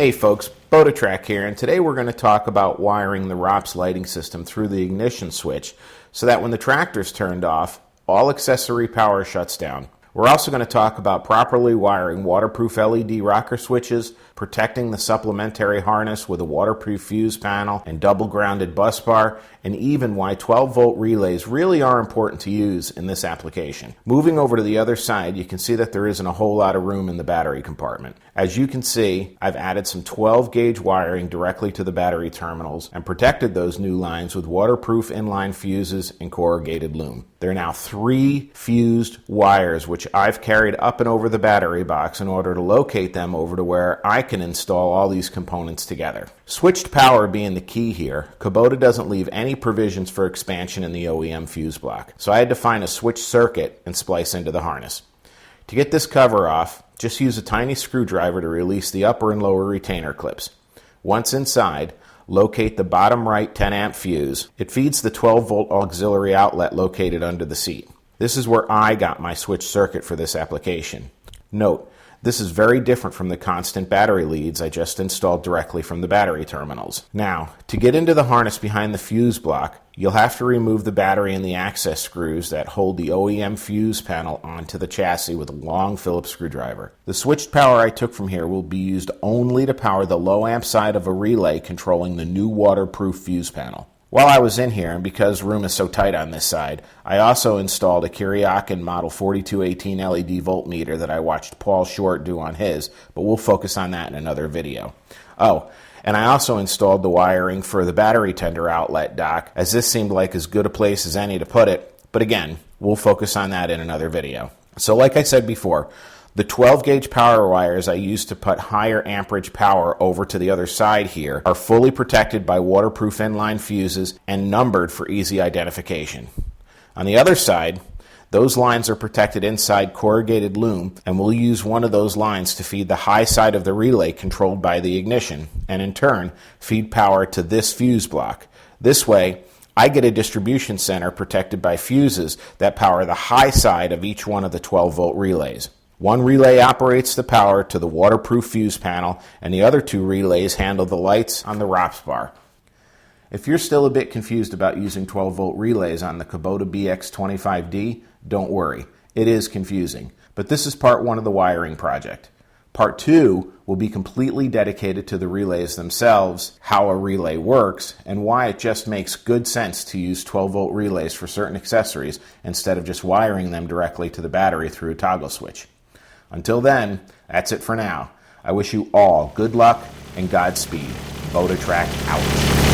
Hey folks, Kubota here, and today we're going to talk about wiring the ROPS lighting system through the ignition switch so that when the tractor's turned off, all accessory power shuts down. We're also going to talk about properly wiring waterproof LED rocker switches, protecting the supplementary harness with a waterproof fuse panel and double grounded bus bar, and even why 12-volt relays really are important to use in this application. Moving over to the other side, you can see that there isn't a whole lot of room in the battery compartment. As you can see, I've added some 12-gauge wiring directly to the battery terminals and protected those new lines with waterproof inline fuses and corrugated loom. There are now 3 fused wires which I've carried up and over the battery box in order to locate them over to where I can install all these components together. Switched power being the key here, Kubota doesn't leave any provisions for expansion in the OEM fuse block, so I had to find a switch circuit and splice into the harness. To get this cover off, just use a tiny screwdriver to release the upper and lower retainer clips. Once inside, locate the bottom right 10 amp fuse. It feeds the 12-volt auxiliary outlet located under the seat. This is where I got my switch circuit for this application. Note, this is very different from the constant battery leads I just installed directly from the battery terminals. Now, to get into the harness behind the fuse block, you'll have to remove the battery and the access screws that hold the OEM fuse panel onto the chassis with a long Phillips screwdriver. The switched power I took from here will be used only to power the low amp side of a relay controlling the new waterproof fuse panel. While I was in here, and because room is so tight on this side, I also installed a Kuryakin Model 4218 LED voltmeter that I watched Paul Short do on his, but we'll focus on that in another video. Oh, and I also installed the wiring for the battery tender outlet dock, as this seemed like as good a place as any to put it, but again, we'll focus on that in another video. So like I said before, the 12-gauge power wires I used to put higher amperage power over to the other side here are fully protected by waterproof inline fuses and numbered for easy identification. On the other side, those lines are protected inside corrugated loom, and we'll use one of those lines to feed the high side of the relay controlled by the ignition, and in turn, feed power to this fuse block. This way, I get a distribution center protected by fuses that power the high side of each one of the 12-volt relays. One relay operates the power to the waterproof fuse panel, and the other 2 relays handle the lights on the ROPS bar. If you're still a bit confused about using 12-volt relays on the Kubota BX25D, don't worry. It is confusing, but this is part 1 of the wiring project. Part 2 will be completely dedicated to the relays themselves, how a relay works, and why it just makes good sense to use 12-volt relays for certain accessories instead of just wiring them directly to the battery through a toggle switch. Until then, that's it for now. I wish you all good luck and Godspeed. Kubota out.